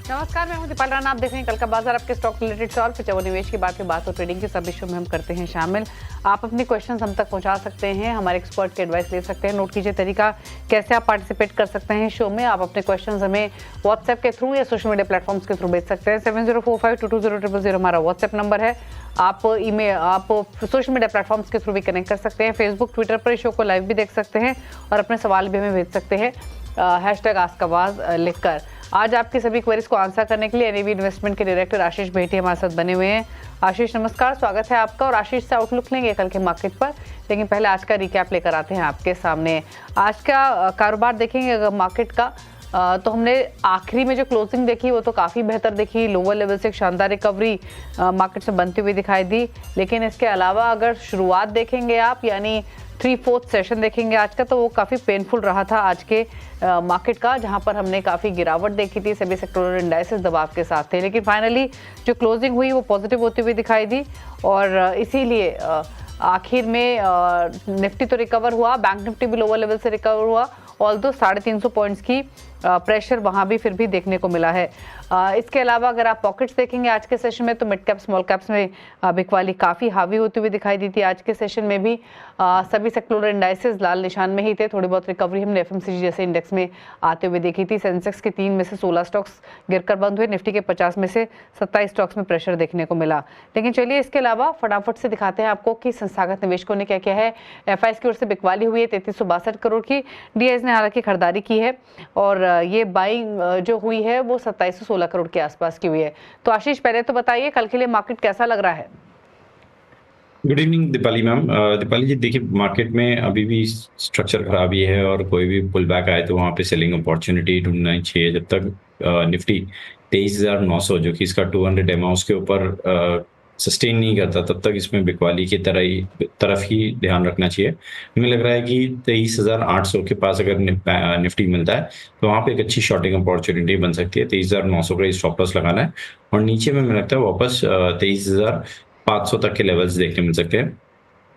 नमस्कार, मैं हूं दीपाल राणा। आप देख रहे हैं कल का बाजार, आपके स्टॉक रिलेटेड सवाल फिर निवेश की बात और ट्रेडिंग के सब विषयों में हम करते हैं शामिल। आप अपने क्वेश्चंस हम तक पहुंचा सकते हैं, हमारे एक्सपर्ट की एडवाइस ले सकते हैं। नोट कीजिए तरीका कैसे आप पार्टिसिपेट कर सकते हैं शो में। आप अपने क्वेश्चंस हमें व्हाट्सएप के थ्रू या सोशल मीडिया प्लेटफॉर्म्स के थ्रू भेज सकते हैं। 7045220000 हमारा व्हाट्सएप नंबर है। आप सोशल मीडिया प्लेटफॉर्म्स के थ्रू भी कनेक्ट कर सकते हैं। फेसबुक, ट्विटर पर इस शो को लाइव भी देख सकते हैं और अपने सवाल भी हमें भेज सकते हैं #आस्कआवाज लिखकर। आज आपके सभी क्वेरीज को आंसर करने के लिए एनएवी इन्वेस्टमेंट के डायरेक्टर आशीष भेटी हमारे साथ बने हुए हैं। आशीष नमस्कार, स्वागत है आपका। और आशीष से आउटलुक लेंगे कल के मार्केट पर, लेकिन पहले आज का रिकैप लेकर आते हैं आपके सामने। आज का कारोबार देखेंगे अगर मार्केट का, तो हमने आखिरी में जो क्लोजिंग देखी वो तो काफ़ी बेहतर देखी। लोअर लेवल से एक शानदार रिकवरी मार्केट से बनती हुई दिखाई दी। लेकिन इसके अलावा अगर शुरुआत देखेंगे आप, यानी 3/4 सेशन देखेंगे आज का, तो वो काफ़ी पेनफुल रहा था आज के मार्केट का, जहां पर हमने काफ़ी गिरावट देखी थी। सभी सेक्टोरल इंडाइसेस दबाव के साथ थे, लेकिन फाइनली जो क्लोजिंग हुई वो पॉजिटिव होती हुई दिखाई दी। और इसीलिए आखिर में निफ्टी तो रिकवर हुआ, बैंक निफ्टी भी लोअर लेवल से रिकवर हुआ, ऑल्दो 350 पॉइंट्स की प्रेशर वहां भी फिर भी देखने को मिला है। इसके अलावा अगर आप पॉकेट्स देखेंगे आज के सेशन में, तो मिड कैप स्मॉल कैप्स में बिकवाली काफ़ी हावी होती हुई दिखाई दी थी। आज के सेशन में भी सभी सेक्टोरल इंडाइसेस लाल निशान में ही थे। थोड़ी बहुत रिकवरी हमने एफएमसीजी जैसे इंडेक्स में आते हुए देखी थी। सेंसेक्स के 3 में से 16 स्टॉक्स गिरकर बंद हुए। निफ्टी के 50 में से 27 स्टॉक्स में प्रेशर देखने को मिला। लेकिन चलिए इसके अलावा फटाफट से दिखाते हैं आपको कि संस्थागत निवेशकों ने क्या किया है। एफआईएस की ओर से बिकवाली हुई है 3362 करोड़ की। डीआईएस ने हालांकि खरीदारी की है और ये बाइंग जो हुई है वो 2716 करोड़ के आसपास की हुई है। तो आशीष, पहले तो बताइए कल के लिए मार्केट कैसा लग रहा है। Good evening Deepali ma'am. Deepali ji, देखिए मार्केट में अभी भी स्ट्रक्चर खराब ही है और कोई भी पुल बैक आए तो वहाँ पे सेलिंग अपॉर्चुनिटी ढूंढना चाहिए। जब तक निफ्टी 23,900 जो कि इसका 200 एमआउस के ऊपर सस्टेन नहीं करता, तब तक इसमें बिकवाली की तरफ ही ध्यान रखना चाहिए। हमें लग रहा है कि 23,800 के पास अगर निफ्टी मिलता है तो वहाँ पे एक अच्छी शॉर्टिंग अपॉर्चुनिटी बन सकती है। 23,900 का स्टॉप लॉस लगाना है और नीचे में मुझे लगता है वापस 23,500 तक के लेवल्स देखने मिल सकते हैं।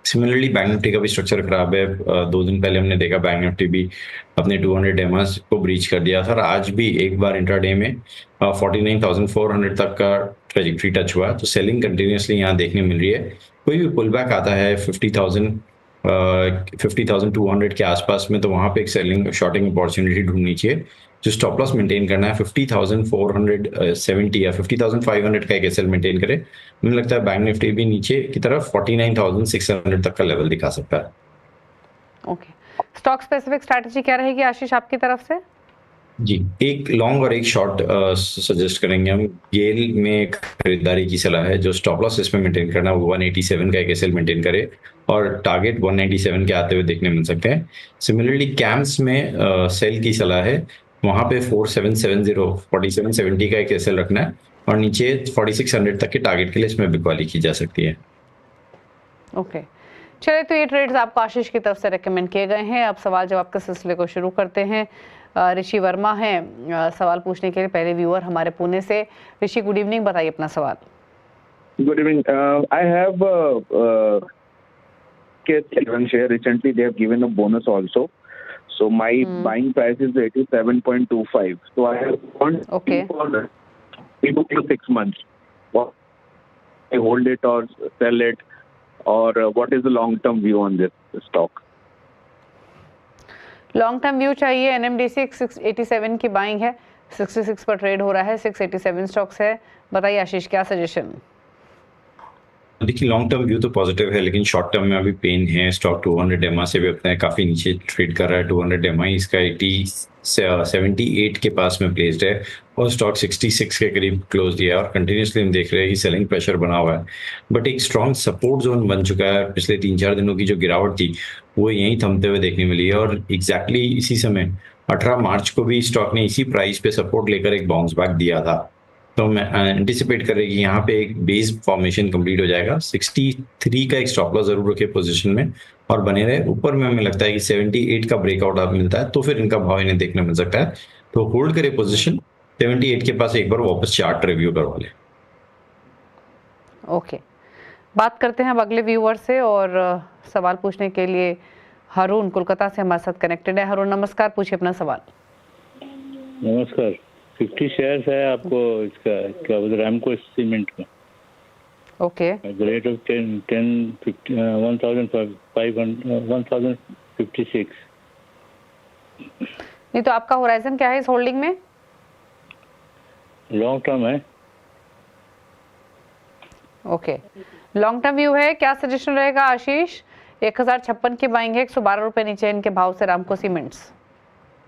सिमिलरली बैंक निफ्टी का भी स्ट्रक्चर खराब है। 2 दिन पहले हमने देखा बैंक निफ्टी भी अपने 200 एमआस को ब्रीच कर दिया था और आज भी एक बार इंट्राडे में 49,400 तक का ट्रेजेक्टरी टच हुआ। तो सेलिंग कंटिन्यूसली यहाँ देखने मिल रही है। कोई भी पुल बैक आता है 50,200 के आसपास में, तो वहां पे एक सेलिंग शॉर्टिंग अपॉर्चुनिटी ढूंढनी चाहिए। जो स्टॉप लॉस मेंटेन करना है 50,470 या 50,500 का एक एसएल मेंटेन करे। मुझे लगता है बैंक निफ्टी भी नीचे की तरफ 49,600 तक का लेवल दिखा सकता है। ओके, स्टॉक स्पेसिफिक स्ट्रैटेजी क्या रहेगी आशीष आपकी तरफ से? जी, एक लॉन्ग और एक शॉर्ट सजेस्ट करेंगे हम। गेल में खरीदारी की सलाह है। जो स्टॉप लॉस इसमें मेंटेन करना है वो 187 का एक एसएल मेंटेन करे और टारगेट 197 के आते हुए देखने मिल सकते हैं। सिमिलरली कैम्स में सेल की सलाह है। वहां पे 4770 का एक एसएल रखना है और नीचे 4600 तक के टारगेट के लिए इसमें बिकवाली की जा सकती है। ओके, चलिए, तो ये ट्रेड्स आपको आशीष की तरफ से रेकमेंड किए गए हैं। अब सवाल जवाब के सिलसिले को शुरू करते हैं। ऋषि वर्मा हैं सवाल पूछने के लिए, पहले व्यूअर हमारे पुणे से। ऋषि, गुड इवनिंग, बताइए अपना सवाल। Good evening. I have K11 share. Recently they have given a bonus also, so my buying price is 87.25. So I have gone Okay. for 3 to 6 months. What I hold it or sell it, or what is the long term view on this stock? Long term view चाहिए। NMDC 687 की buying है, 66 पर trade हो रहा है, 687 stocks है। बताइए आशीष, क्या सजेशन? देखिए, लॉन्ग टर्म व्यू तो पॉजिटिव है, लेकिन शॉर्ट टर्म में अभी पेन है। स्टॉक 200 एमआ से भी अपने काफी नीचे ट्रेड कर रहा है। 200 एमआ इसका 78 के पास में प्लेस्ड है और स्टॉक 66 के करीब क्लोज दिया है और कंटिन्यूसली हम देख रहे हैं कि सेलिंग प्रेशर बना हुआ है। बट एक स्ट्रॉन्ग सपोर्ट जोन बन चुका है। पिछले 3-4 दिनों की जो गिरावट थी वो यहीं थमते हुए देखने मिली है और एग्जैक्टली इसी समय 18 मार्च को भी स्टॉक ने इसी प्राइस पे सपोर्ट लेकर एक बाउंस बैक दिया था। तो मैं एंटिसिपेट कर रही कि यहाँ पे एक बेस फॉर्मेशन कंप्लीट हो जाएगा। 63 का एक स्टॉप लॉस जरूर रखे पोजीशन में और बने रहे। ऊपर में हमें लगता है कि 78 का ब्रेकआउट आप मिलता है तो फिर इनका भाव इन्हें देखने मिल सकता है। तो होल्ड करे पोजीशन, 78 के पास एक बार वापस चार्ट रिव्यू करवा ले। ओके, बात करते हैं अब अगले व्यूअर से और सवाल पूछने के लिए हरुण कोलकाता से हमारे साथ कनेक्टेड है। हरुण नमस्कार, पूछिए अपना सवाल। नमस्कार। 50 शेयर्स है आपको इसका, क्या बोलते हैं, रामको सीमेंट का, okay at the rate of 1056. नहीं तो आपका होराइजन क्या है इस होल्डिंग में? लॉन्ग टर्म है। ओके, लॉन्ग टर्म व्यू है। क्या सजेशन रहेगा आशीष? 1056 की बाइंग है, 112 रुपए नीचे इनके भाव से रामको सीमेंट्स।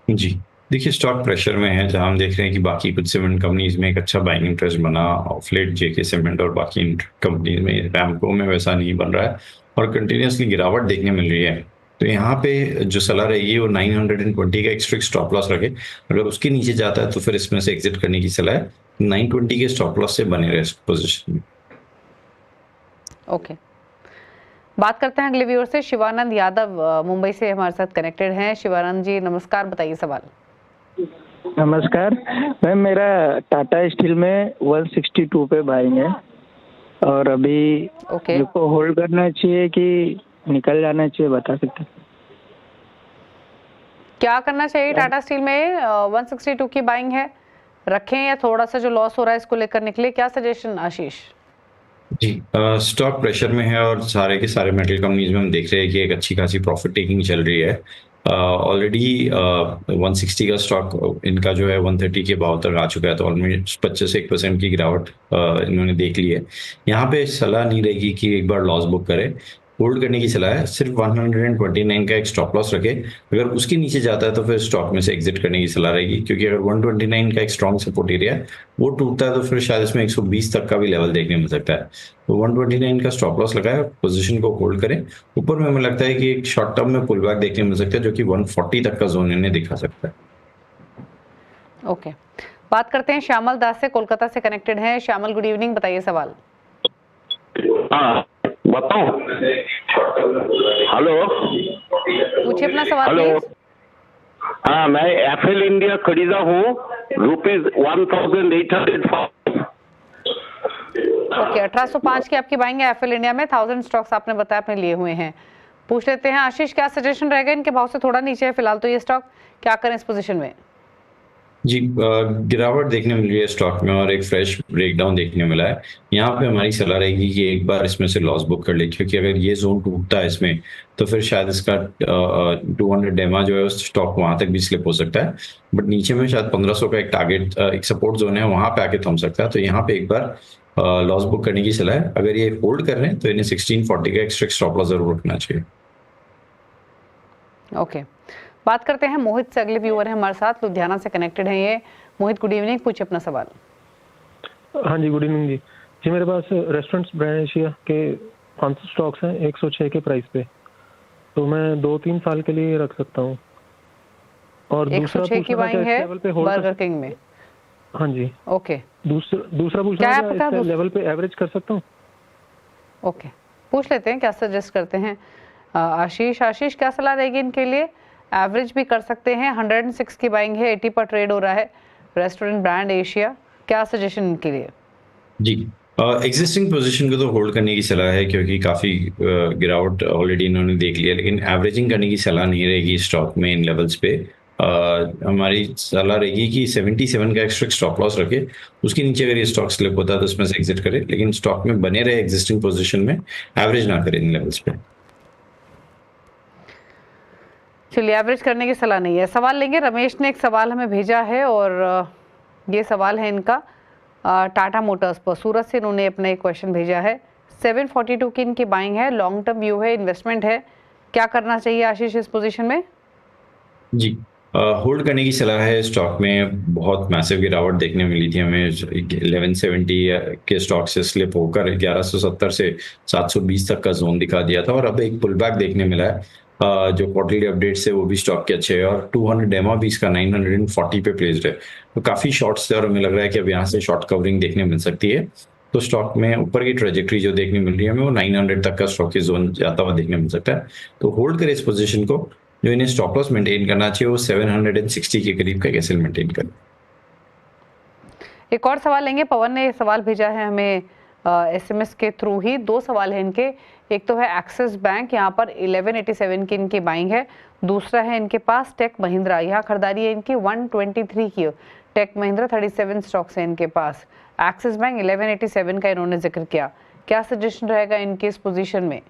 जी देखिए, स्टॉक प्रेशर में है, जहां हम देख रहे हैं कि बाकी कुछ सीमेंट कंपनीज में एक अच्छा बाइंग इंटरेस्ट बना, ऑफ लेट जेके सीमेंट और बाकी कंपनीज में, रैमको में वैसा नहीं बन रहा है और कंटिन्यूसली गिरावट देखने मिल रही है। तो यहाँ पे जो सलाह रहेगी वो 920 का एक स्ट्रिक्ट स्टॉप लॉस रखे। अगर उसके नीचे जाता है तो फिर इसमें से एग्जिट करने की सलाह है। 920 के स्टॉप लॉस से बने रहे पोजिशन में। ओके, बात करते हैं अगले व्यूअर से। शिवानंद यादव मुंबई से हमारे साथ कनेक्टेड हैं। शिवानंद जी नमस्कार, बताइए सवाल। नमस्कार मैम, मेरा टाटा स्टील में 162 पे बाइंग है और अभी ओके मेरे को होल्ड करना चाहिए कि निकल जाना चाहिए, बता सकते हैं? क्या करना चाहिए टाटा स्टील में? 162 की बाइंग है, रखें या थोड़ा सा जो लॉस हो रहा है इसको लेकर निकले? क्या सजेशन आशीष? जी स्टॉक प्रेशर में है और सारे के सारे मेटल कंपनीज में हम देख रहे हैं कि एक अच्छी खासी प्रॉफिट टेकिंग चल रही है। ऑलरेडी 160 का स्टॉक इनका जो है 130 के भाव तक आ चुका है, तो ऑलमोस्ट 25% की गिरावट इन्होंने देख ली है। यहाँ पे सलाह नहीं रहेगी कि एक बार लॉस बुक करें, होल्ड करने की सलाह है। सिर्फ 129 का एक स्टॉप लॉस रखे, अगर उसके नीचे जाता है तो फिर स्टॉक में से एग्जिट करने की सलाह रहेगी, क्योंकि अगर 129 का एक स्ट्रॉन्ग सपोर्ट एरिया है वो टूटता है तो फिर शायद इसमें 120 तक का भी लेवल देखने मिल सकता है। तो 129 का स्टॉप लॉस लगाए, पोजीशन को होल्ड करें। ऊपर में हमें लगता है कि एक शॉर्ट टर्म में पुल बैक देखने मिल सकता है, जो कि 140 तक का जोन इन्हें दिखा सकता है। ओके, बात करते हैं श्यामल दास से, कोलकाता से कनेक्टेड हैं। श्यामल गुड इवनिंग, बताइए सवाल। हाँ बताओ। हेलो पूछिए अपना सवाल हेलो। प्लीज। हाँ, मैं एफएल इंडिया खरीदा हूँ ₹1805। ओके, 1805 की आपकी बाइंग है एफएल इंडिया में। 1000 स्टॉक्स आपने बताया आपने लिए हुए हैं। पूछ लेते हैं आशीष, क्या सजेशन रहेगा? इनके भाव से थोड़ा नीचे है फिलहाल तो ये स्टॉक, क्या करें इस पोजीशन में? जी गिरावट देखने मिल रही है स्टॉक में और एक फ्रेश ब्रेकडाउन देखने मिला है। यहाँ पे हमारी सलाह रहेगी कि एक बार इसमें से लॉस बुक कर ले, क्योंकि अगर ये जोन टूटता है इसमें तो फिर शायद इसका 200 डेमा जो है उस स्टॉक वहां तक भी स्लिप हो सकता है। बट नीचे में शायद 1500 का एक टारगेट, एक सपोर्ट जोन है, वहां पे आके थम सकता है। तो यहाँ पे एक बार लॉस बुक करने की सलाह है। अगर ये होल्ड कर रहे हैं तो इन्हें 1640 का एक स्ट्रिक्ट स्टॉप लॉस जरूर रखना चाहिए। ओके, बात करते हैं मोहित से, अगले व्यूअर हैं हमारे साथ, लुधियाना से कनेक्टेड हैं ये। मोहित गुड इवनिंग, पूछिए अपना सवाल। हाँ जी गुड इवनिंग जी। जी मेरे पास रेस्टोरेंट्स ब्रांड एशिया के 500 स्टॉक्स हैं 106 के प्राइस पे, तो मैं 2-3 साल के लिए रख सकता हूँ। और दूसरा 106 की बाइंग है लेवल पे होल्ड बर्गर किंग में। हाँ जी। ओके दूसरा पूछना क्या है, आपका इस लेवल पे एवरेज कर सकता हूँ? ओके, पूछ लेते हैं क्या सजेस्ट करते हैं आशीष। आशीष क्या सलाह रहेगी इनके लिए? एवरेज भी कर सकते हैं, 106 की बाइंग है, 80 पर ट्रेड हो रहा है, रेस्टोरेंट ब्रांड एशिया। क्या सजेशन इनके लिए? जी एग्जिस्टिंग पोजीशन को तो होल्ड करने की सलाह है, क्योंकि काफ़ी गिरावट ऑलरेडी इन्होंने देख लिया, लेकिन एवरेजिंग करने की सलाह नहीं रहेगी स्टॉक में इन लेवल्स पे। हमारी सलाह रहेगी कि 77 का एक्स्ट्रा स्टॉप लॉस रखे, उसके नीचे अगर ये स्टॉक स्लिप होता है तो उसमें से एग्जिट करे, लेकिन स्टॉक में बने रहे एग्जिस्टिंग पोजीशन में, एवरेज ना करे इन लेवल्स पे। चलिए, एवरेज करने की सलाह नहीं है। सवाल लेंगे, रमेश ने एक सवाल हमें भेजा है और ये सवाल है इनका टाटा मोटर्स पर। सूरत से इन्होंने अपना एक क्वेश्चन भेजा है। 742 की इनकी बाइंग है, लॉन्ग टर्म व्यू है, इन्वेस्टमेंट है, क्या करना चाहिए आशीष इस पोजीशन में? जी होल्ड करने की सलाह है। स्टॉक में बहुत मैसिव गिरावट देखने मिली थी हमें, 1170 के स्टॉक से स्लिप होकर 1170 से 720 तक का जोन दिखा दिया था और अब एक पुल बैक देखने मिला है। जो क्वार्टरली अपडेट्स है वो भी स्टॉक के अच्छे हैं और 200 डेमा भी इसका 940 पे प्लेस्ड है, तो काफ़ी शॉर्ट्स थे और हमें लग रहा है कि अब यहाँ से शॉर्ट कवरिंग देखने मिल सकती है। तो स्टॉक में ऊपर की ट्रेजेक्टरी जो देखने मिल रही है हमें, वो 900 तक का स्टॉक की जोन जाता हुआ देखने मिल सकता है। तो होल्ड करें इस पोजीशन को। जो इन्हें स्टॉप लॉस मेंटेन करना चाहिए वो 760 के करीब का एसएल मेंटेन करें। एक और सवाल लेंगे, पवन ने सवाल भेजा है हमें एसएमएस के थ्रू ही। 2 सवाल है इनके। एक तो है एक्सिस बैंक, यहाँ पर 1187 की इनकी बाइंग है। दूसरा है इनके पास टेक महिंद्रा, यहाँ खरीदारी है इनकी 123 की। टेक महिंद्रा 37 स्टॉक्स है इनके पास। एक्सिस बैंक 1187 का इन्होंने जिक्र किया। क्या सजेशन रहेगा इनके इस पोजीशन में?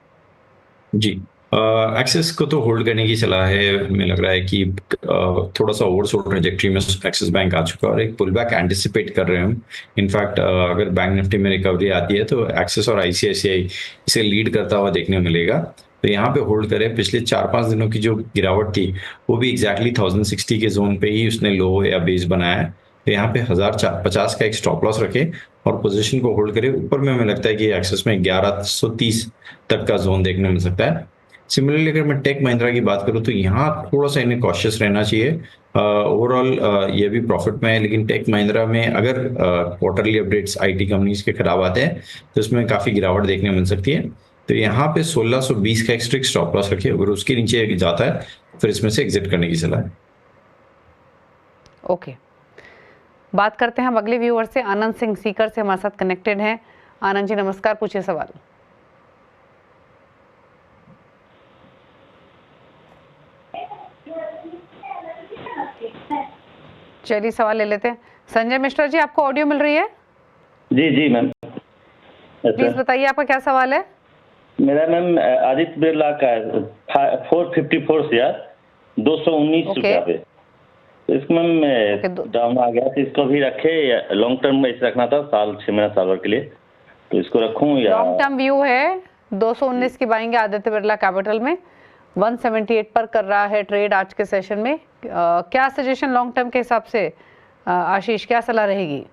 जी, एक्सिस को तो होल्ड करने की सलाह है। हमें लग रहा है कि थोड़ा सा ओवरसोल्ड ट्रेजेक्टरी में एक्सिस बैंक आ चुका है और एक पुल बैक एंटिसिपेट कर रहे हैं हम। इनफैक्ट अगर बैंक निफ्टी में रिकवरी आती है तो एक्सिस और आईसीआईसीआई इसे लीड करता हुआ देखने मिलेगा। तो यहाँ पे होल्ड करें। पिछले 4-5 दिनों की जो गिरावट थी वो भी एग्जैक्टली 1060 के जोन पे ही उसने लो या बेस बनाया है। तो यहाँ पे 1050 का एक स्टॉप लॉस रखें और पोजीशन को होल्ड करें। ऊपर में हमें लगता है कि एक्सिस में 1130 तक का जोन देखने मिल सकता है। सिमिलरली अगर मैं टेक महिंद्रा की बात करूं तो यहाँ थोड़ा सा इन्हें कॉशियस रहना चाहिए। ओवरऑल ये भी प्रॉफिट में है, लेकिन टेक महिंद्रा में अगर क्वार्टरली अपडेट्स आईटी कंपनीज के खराब आते हैं तो इसमें काफी गिरावट देखने मिल सकती है। तो यहाँ पे 1620 का एक स्ट्रिक्ट स्टॉप लॉस रखिए। अगर उसके नीचे जाता है फिर इसमें से एग्जिट करने की सलाह है। ओके, बात करते हैं हम अगले व्यूअर से। आनंद सिंह सीकर से हमारे साथ कनेक्टेड हैं। आनंद जी नमस्कार, पूछिए सवाल। चलिए सवाल ले लेते हैं। संजय मिश्रा जी, आपको ऑडियो मिल रही है? जी जी मैम। प्लीज बताइए आपका क्या सवाल है। मेरा मैम आदित्य बिरला का 454 शेयर 219 रुपया पे। तो इसको मैम डाउन आ गया तो इसको भी रखे या लॉन्ग टर्म में इसे रखना था, 6 महीना साल भर के लिए, तो इसको रखूं या लॉन्ग टर्म व्यू है? 219 की बाइंग आदित्य बिरला कैपिटल में 178 पर कर रहा है ट्रेड आज के सेशन में। क्या सजेशन लॉन्ग टर्म के हिसाब से आशीष, क्या सलाह रहेगी?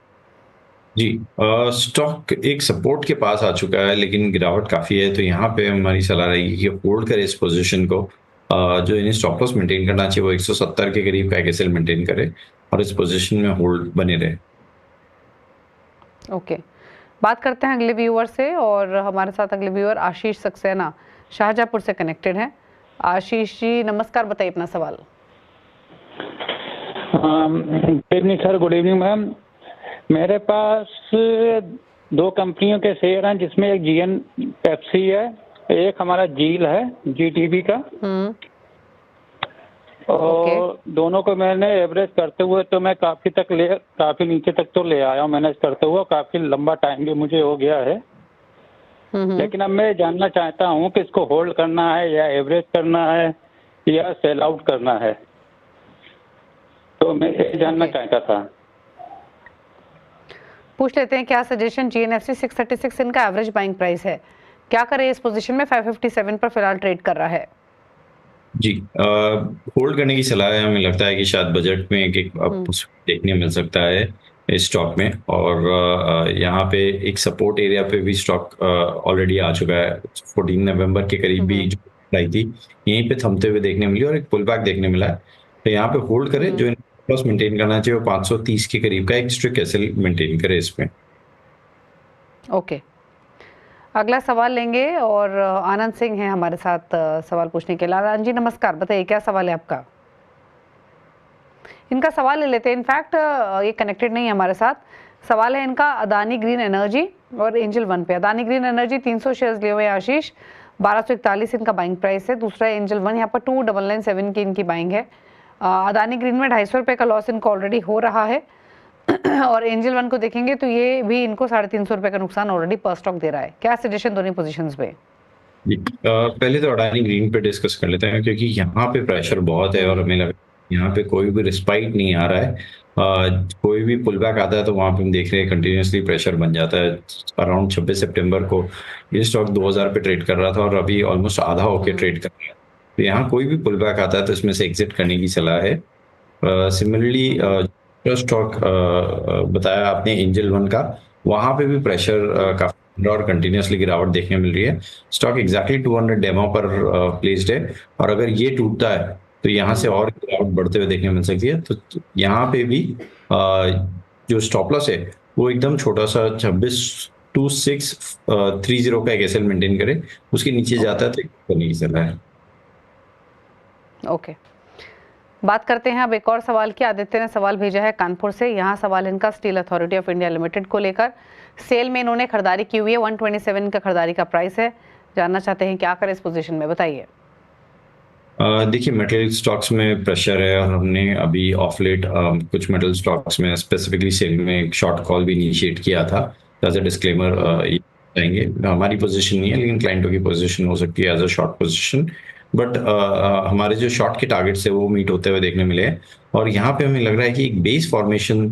जी, स्टॉक एक सपोर्ट के पास आ चुका है लेकिन गिरावट काफी है। तो यहाँ पे हमारी सलाह रहेगी कि होल्ड करें इस पोजीशन को। जो इन्हें स्टॉप लॉस मेंटेन करना चाहिए वो 170 के करीब का एसएल मेंटेन करे और इस पोजीशन में होल्ड बने रहे। ओके, बात करते हैं अगले व्यूअर से और हमारे साथ अगले व्यूअर आशीष सक्सेना शाहजहाँपुर से कनेक्टेड हैं। आशीष जी नमस्कार, बताइए अपना सवाल। Good evening sir. Good evening ma'am. मेरे पास 2 कंपनियों के शेयर हैं जिसमें एक जीएन पेप्सी है, एक हमारा जील है जीटीबी का। और दोनों को मैंने एवरेज करते हुए तो मैं काफी नीचे तक तो ले आया हूँ मैनेज करते हुए। काफी लंबा टाइम भी मुझे हो गया है। लेकिन अब मैं जानना चाहता हूँ कि इसको होल्ड करना है या एवरेज करना है या सेल आउट करना है, तो मैं ये जानना चाहता था। पूछ लेते हैं क्या सजेशन। जीएनएफसी 636 इनका एवरेज बाइंग प्राइस है, क्या करे इस पोजीशन में? 557 पर फिलहाल ट्रेड कर रहा है। जी, होल्ड करने की सलाह है। हमें लगता है कि शायद बजट में एक देखने मिल सकता है इस स्टॉक में। और यहाँ पे एक सपोर्ट एरिया पे भी स्टॉक ऑलरेडी आ चुका है। 14 नवंबर के करीब भी जो आई थी यहीं पे थमते हुए देखने मिली और एक पुल बैक देखने मिला है। तो यहाँ पे होल्ड करें। जो प्लस मेंटेन करना चाहिए वो 530 के करीब का एक स्ट्रिक्ट एसएल मेंटेन करे इसमें। ओके, अगला सवाल लेंगे और आनंद सिंह हैं हमारे साथ सवाल पूछने के लिए। आनंद जी नमस्कार, बताइए क्या सवाल है आपका। इनका सवाल ले लेते हैं। इनफैक्ट ये कनेक्टेड नहीं है हमारे साथ। सवाल है इनका अदानी ग्रीन एनर्जी और एंजल वन पे। अदानी ग्रीन एनर्जी 300 शेयर्स लिए हुए हैं आशीष, 1241 इनका बाइंग प्राइस है। दूसरा एंजल वन, यहाँ पर 2997 की इनकी बाइंग है। अदानी ग्रीन में 250 रुपये का लॉस इनको ऑलरेडी हो रहा है और एंजल वन को देखेंगे तो ये भी इनको 350 रुपये का नुकसान ऑलरेडी पर स्टॉक दे रहा है। क्या सजेशन दोनों पोजीशंस पे? पहले तो अडानी ग्रीन पे डिस्कस कर लेते हैं क्योंकि यहाँ पे प्रेशर बहुत है और हमें लगता है यहाँ पे कोई भी रिस्पाइट नहीं आ रहा है। कोई भी पुल बैक आता है तो वहाँ पे हम देख रहे हैं कंटिन्यूसली प्रेशर बन जाता है। अराउंड 26 सितंबर को ये स्टॉक 2000 पे ट्रेड कर रहा था और अभी ऑलमोस्ट आधा होके ट्रेड कर रहा है। तो यहाँ कोई भी पुल बैक आता है तो इसमें से एग्जिट करने की सलाह है। सिमिलरली स्टॉक बताया आपने एंजल वन का, वहां पे भी प्रेशर काफी और कंटिन्यूसली गिरावट देखने मिल रही है। स्टॉक एग्जैक्टली 200 डेमो पर प्लेस्ड है और अगर ये टूटता है तो यहाँ से और गिरावट बढ़ते हुए देखने मिल सकती है। तो यहाँ पे भी जो स्टॉप लॉस है वो एकदम छोटा सा 262630 का एक एसएल मेंटेन करे, उसके नीचे जाता है तो करने की सलाह है। ओके, बात करते हैं अब एक और सवाल की। आदित्य ने सवाल भेजा है कानपुर से। यहाँ सवाल इनका steel authority of India limited को लेकर। सेल में इन्होंने खरीदारी की हुई है, 127 का खरीदारी का प्राइस है। जानना चाहते हैं क्या करें इस पोजीशन में, बताइए। देखिए, मेटल स्टॉक्स में प्रेशर है और हमने अभी ऑफ लेट कुछ मेटल स्टॉक्स में स्पेसिफिकली सेल में एक शॉर्ट कॉल भी इनिशिएट किया था। एज अ डिस्क्लेमर जाएंगे, हमारी पोजीशन नहीं है लेकिन क्लाइंटों की पोजीशन हो सकती है as a short position. But हमारे जो शॉर्ट के टारगेट्स है वो मीट होते हुए देखने मिले हैं और यहाँ पे हमें लग रहा है कि एक बेस फॉर्मेशन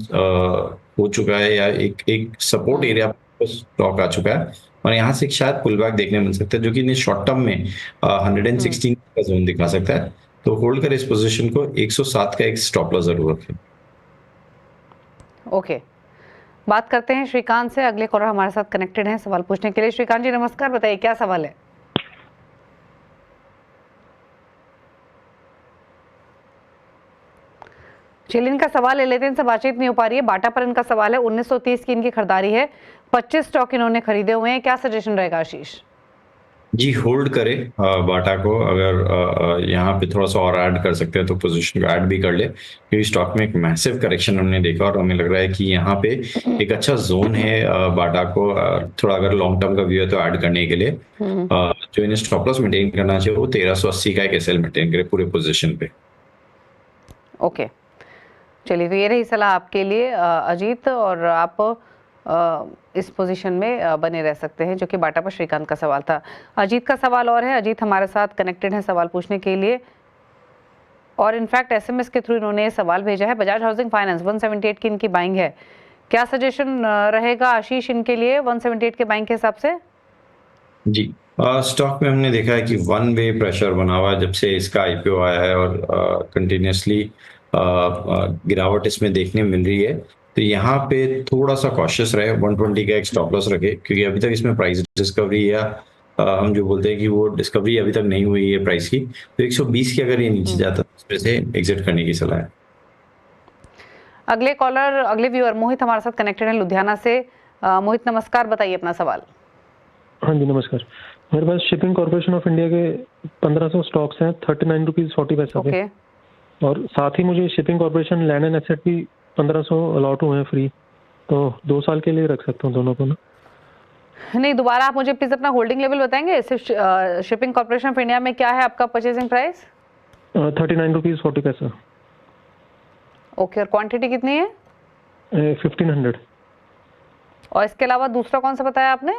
हो चुका है या एक सपोर्ट एरिया स्टॉक आ चुका है और यहाँ से शायद पुल बैक देखने मिल सकता है जो कि शॉर्ट टर्म में 116 का जोन दिखा सकता है। तो होल्ड कर इस पोजीशन को, 107 का एक स्टॉप लॉस जरूर रखें। ओके, बात करते हैं श्रीकांत से। अगले कॉलर हमारे साथ कनेक्टेड हैं सवाल पूछने के लिए। श्रीकांत जी नमस्कार, बताइए क्या सवाल है। चलिए इनका सवाल ले लेते हैं, इनसे बातचीत नहीं हो पा रही है। बाटा पर इनका सवाल है, 1930 की इनकी खरीदारी है, 25 स्टॉक इन्होंने खरीदे हुए हैं। क्या सजेशन रहेगा आशीष? जी, होल्ड करें बाटा को। अगर यहाँ पे थोड़ा सा और ऐड कर सकते हैं तो पोजीशन को ऐड भी कर ले, क्योंकि स्टॉक में एक मैसिव करेक्शन हमने देखा और हमें लग रहा है कि यहाँ पे एक अच्छा जोन है बाटा को। थोड़ा अगर लॉन्ग टर्म का व्यू है तो ऐड करने के लिए जो इन्हें स्टॉप लॉस मेंटेन करना चाहिए वो 1380 का एक एसएल मेंटेन करे पूरे पोजीशन पे। ओके, चलिए तो ये रही सलाह आपके लिए अजीत, और आप इस पोजीशन में बने रह सकते हैं, जो कि बाटा पर श्रीकांत का सवाल था। अजीत का सवाल और है। अजीत हमारे साथ कनेक्टेड है सवाल पूछने के लिए और इनफैक्ट एसएमएस के थ्रू इन्होंने सवाल भेजा है। बजाज हाउसिंग फाइनेंस 178 की इनकी बाइंग है। क्या सजेशन रहेगा आशीष इनके लिए 178 के बाइंग के हिसाब से? जी, स्टॉक में हमने देखा है कि वन वे प्रेशर बना हुआ है जब से इसका आईपीओ आया है और कंटिन्यूसली गिरावट इसमें देखने मिल रही है। तो यहाँ पे थोड़ा सा कॉशियस रहे, 120 का एक स्टॉप लॉस रखे, क्योंकि अभी तक इसमें प्राइस डिस्कवरी या हम जो बोलते हैं कि वो डिस्कवरी अभी तक नहीं हुई है प्राइस की। तो 120 की अगर ये नीचे जाता है उसमें से एग्जिट करने की सलाह है। अगले कॉलर, अगले व्यूअर मोहित हमारे साथ कनेक्टेड है लुधियाना से। मोहित नमस्कार, बताइए अपना सवाल। हाँ जी नमस्कार, मेरे पास शिपिंग कॉर्पोरेशन ऑफ इंडिया के 1500 स्टॉक्स हैं 39 रुपीज 40 पैसा पे। और साथ ही मुझे shipping corporation land and asset भी 1500 अलॉट हुए हैं फ्री, तो 2 साल के लिए रख सकता हूँ दोनों को ना? नहीं, दोबारा आप मुझे प्लीज अपना होल्डिंग लेवल बताएंगे। शिपिंग कॉर्पोरेशन ऑफ इंडिया में क्या है आपका परचेजिंग प्राइस? 39 रुपीज 40 पैसा। ओके, और क्वांटिटी कितनी है? 1500। और इसके अलावा दूसरा कौन सा बताया आपने?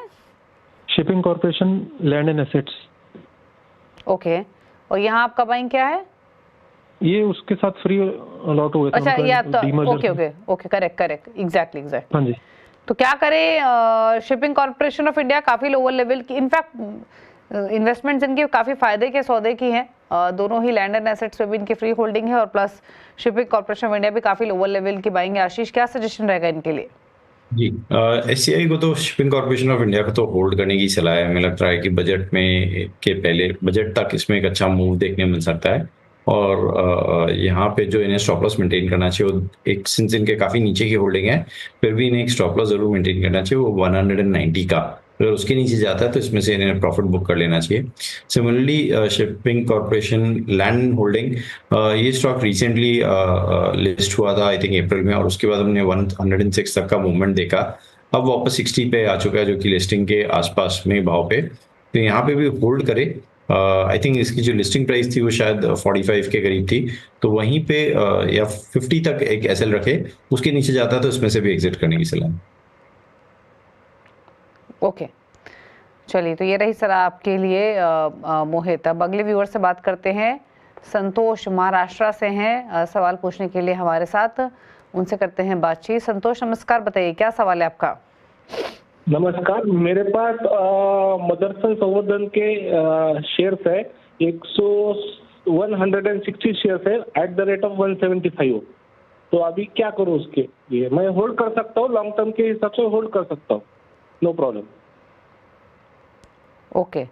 Shipping corporation land and assets. Okay, और यहाँ आपका बाइंग क्या है? ये उसके साथ फ्री अलॉट हुए थे। अच्छा, या तो okay okay okay, correct exactly. हाँ जी, तो क्या करें, शिपिंग कॉर्पोरेशन ऑफ इंडिया काफी लोअर लेवल की, इनफैक्ट इन्वेस्टमेंट्स इनकी काफी फायदे के सौदे की हैं। दोनों ही लैंड एंड एसेट्स पे भी इनकी फ्री होल्डिंग है और plus shipping corporation of India भी काफी लोअर लेवल की बाइंग है। आशीष क्या सजेशन रहेगा इनके लिए? जी, एससीआई को तो शिपिंग कॉर्पोरेशन ऑफ इंडिया को तो होल्ड करने की सलाह है। हमें लगता है कि बजट में के पहले बजट तक इसमें एक अच्छा मूव देखने मिल सकता है और यहाँ पे जो इन्हें स्टॉप लॉस मेंटेन करना चाहिए वो एक, सिंस इनके काफ़ी नीचे की होल्डिंग है फिर भी इन्हें एक स्टॉप लॉस जरूर मेंटेन करना चाहिए, वो 190 का। अगर उसके नीचे जाता है तो इसमें से इन्हें प्रॉफिट बुक कर लेना चाहिए। Similarly shipping corporation land holding, ये स्टॉक रिसेंटली लिस्ट हुआ था आई थिंक अप्रैल में और उसके बाद हमने 106 तक का मूवमेंट देखा। अब वापस 60 पे आ चुका है जो कि लिस्टिंग के आसपास में भाव पे। तो यहाँ पे भी होल्ड करे। आई थिंक इसकी जो लिस्टिंग प्राइस थी वो शायद 45 के करीब थी, तो वहीं पे या 50 तक एक एसएल रखे, उसके नीचे जाता तो इसमें से भी एग्जिट करने की सलाह। ओके, चलिए तो ये रही सलाह आपके लिए मोहित। अब अगले व्यूअर से बात करते हैं। संतोष महाराष्ट्र से हैं सवाल पूछने के लिए हमारे साथ, उनसे करते हैं बातचीत। संतोष नमस्कार, बताइए क्या सवाल है आपका? नमस्कार, मेरे पास मदरसन संवर्धन के शेयर्स है 160 शेयर्स है एट द रेट ऑफ 175। तो अभी क्या करूँ उसके लिए? मैं होल्ड कर सकता हूँ, लॉन्ग टर्म के हिसाब से होल्ड कर सकता हूँ, no problem. Okay,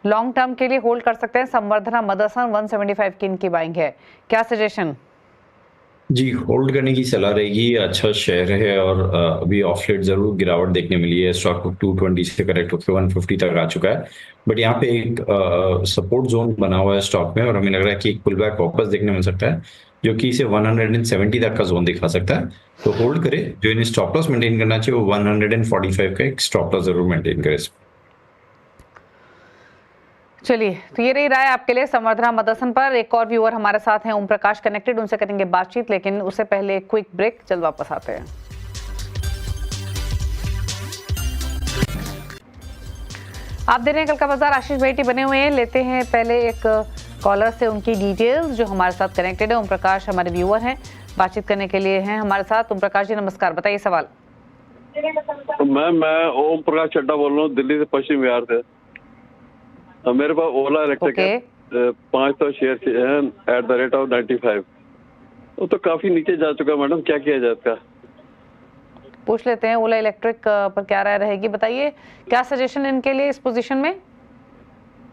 long term के लिए होल्ड कर सकते हैं। संवर्धना मदरसन 175 की इनकी बाइंग है। क्या सजेशन? जी, होल्ड करने की सलाह रहेगी। अच्छा शेयर है और अभी ऑफ लेट ज़रूर गिरावट देखने मिली है। स्टॉक 220 से करेक्ट होकर 150 तक आ चुका है। बट यहाँ पे एक सपोर्ट जोन बना हुआ है स्टॉक में और हमें लग रहा है कि एक पुल बैक वापस देखने मिल सकता है, जो कि इसे 170 तक का जोन दिखा सकता है। तो होल्ड करे। जो इन्हें स्टॉप लॉस मेंटेन करना चाहिए वो 145 का एक स्टॉप लॉस जरूर मेंटेन करे। चलिए, तो ये रही राय आपके लिए संवर्धना मदरसन पर। एक और व्यूअर हमारे साथ हैं, ओम प्रकाश कनेक्टेड, उनसे करेंगे बातचीत, लेकिन उससे पहले क्विक ब्रेक, जल्द वापस आते हैं। आप दे रहे हैं कल का बाजार, आशीष भाई बने हुए हैं। लेते हैं पहले एक कॉलर से उनकी डिटेल्स जो हमारे साथ कनेक्टेड है। ओम प्रकाश हमारे व्यूअर हैं, बातचीत करने के लिए हैं हमारे साथ। ओम प्रकाश जी नमस्कार, बताइए सवाल। मैं ओम प्रकाश चड्डा बोल रहा हूँ, दिल्ली से, पश्चिम बिहार से। मेरे पास ओला इलेक्ट्रिक है, 500 शेयर है एट द रेट ऑफ 95। वो तो काफी नीचे जा चुका मैडम, क्या किया जाए इसका? पूछ लेते हैं ओला इलेक्ट्रिक पर क्या राय रहेगी, बताइए क्या सजेशन इनके लिए इस पोजीशन में?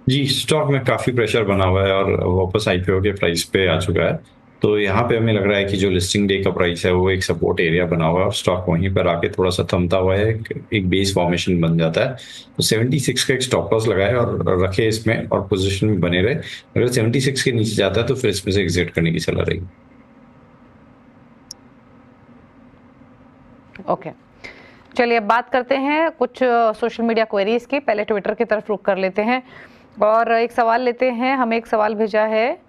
जी, स्टॉक में काफी प्रेशर बना हुआ है और वापस आईपीओ के प्राइस पे आ चुका है। तो यहाँ पे हमें लग रहा है कि जो लिस्टिंग डे का प्राइस है वो एक सपोर्ट एरिया बना हुआ है और स्टॉक वहीं पर आके थोड़ा सा थमता हुआ है, एक बेस फॉर्मेशन बन जाता है। तो 76 का एक स्टॉप लॉस लगाए और रखे इसमें और पोजीशन में बने रहे। अगर 76 के नीचे जाता है तो फिर इसमें से एग्जिट करने की सलाह रहेगी। ओके, चलिए अब बात करते हैं कुछ सोशल मीडिया क्वेरीज की। पहले ट्विटर की तरफ रुख कर लेते हैं और एक सवाल लेते हैं। हमें एक सवाल भेजा है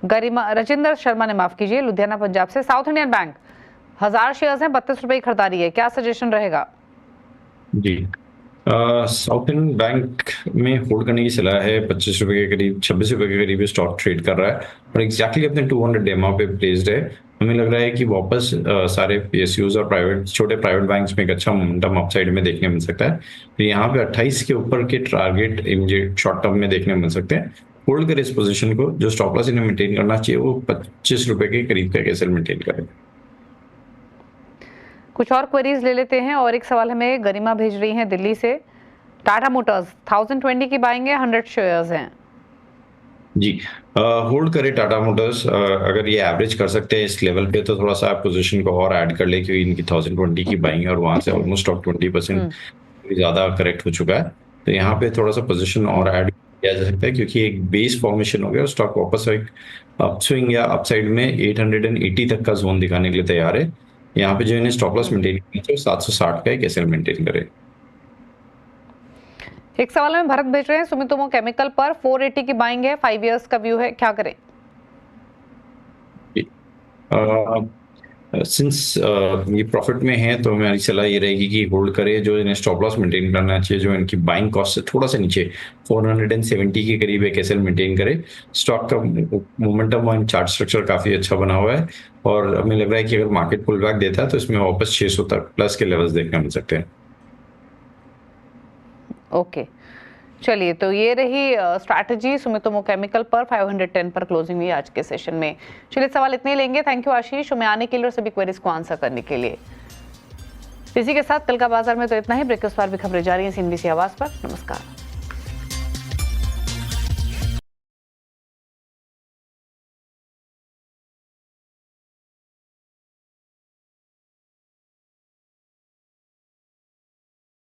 राजेंद्र शर्मा ने, माफ कीजिए, लुधियाना पंजाब से। साउथ इंडियन बैंक 1000 शेयर्स हैं, 32 रुपए की खरीदारी है, क्या सजेशन रहेगा? जी, साउथ इंडियन बैंक में होल्ड करने की सलाह है। 25 रुपए के करीब, 26 रुपए के करीब स्टॉक ट्रेड कर रहा है और एग्जैक्टली अपने 200 डेमा पे प्लेस्ड है। हमें लग रहा है कि वापस सारे पीएसयूज और छोटे प्राइवेट बैंक्स में एक अच्छा मोमेंटम अपसाइड में देखने मिल सकता है। तो यहाँ पे 28 के ऊपर के टारगेट इमीडिएट शॉर्ट टर्म में देखने मिल सकते हैं। होल्ड करें इस पोजीशन को। जो स्टॉप लॉस इन्हें मेंटेन करना चाहिए वो 25 रुपए के करीब का कैसे मेंटेन करें। कुछ और क्वेरीज ले लेते हैं और एक सवाल हमें गरिमा भेज रही हैं दिल्ली से। टाटा मोटर्स 1020 की बाइंग है, 100 शेयर्स हैं। जी, होल्ड करें टाटा मोटर्स। अगर ये एवरेज कर सकते हैं इस लेवल पे तो थोड़ा सा आप पोजीशन को और ऐड कर ले, क्योंकि इनकी 1020 की बाइंग है और वहां से ऑलमोस्ट स्टॉक 20% ज्यादा करेक्ट हो चुका है। तो यहाँ पे थोड़ा सा पोजीशन और ऐड किया जा सकता है, क्योंकि एक बेस फॉर्मेशन हो गया और स्टॉक वापस एक अपस्विंग या अपसाइड में 880 तक का जोन दिखाने के लिए तैयार है। यहाँ पे जो इन्हें स्टॉप लॉस मेंटेन करना चाहिए 760 का एक एसएल मेंटेन करे। एक सवाल में भरत भेज रहे हैं, सुमितोमो केमिकल पर 480 की बाइंग है, 5 इयर्स का व्यू है, क्या करें? सिंस ये प्रॉफिट में है तो हमारी सलाह ये रहेगी कि होल्ड करे। जो इन्हें स्टॉप लॉस मेंटेन करना चाहिए, जो इनकी बाइंग कॉस्ट से थोड़ा सा नीचे 470 के करीब एक एसएल मेंटेन करे। स्टॉक का मोमेंटम और चार्ट स्ट्रक्चर काफी अच्छा बना हुआ है और हमें लग रहा है कि अगर मार्केट पुल बैक देता है तो इसमें वापस 600 तक प्लस के लेवल्स देखने मिल सकते हैं। ओके, चलिए, तो ये रही स्ट्रैटेजी सुमितोमो केमिकल पर 510 पर क्लोजिंग हुई आज के सेशन में। चलिए, सवाल इतने लेंगे। थैंक यू आशीष में आने के लिए और सभी क्वेरीज को आंसर करने के लिए। इसी के साथ कल का बाजार में तो इतना ही। ब्रेकफास्ट पर भी खबरें जारी हैं CNBC आवाज पर। नमस्कार।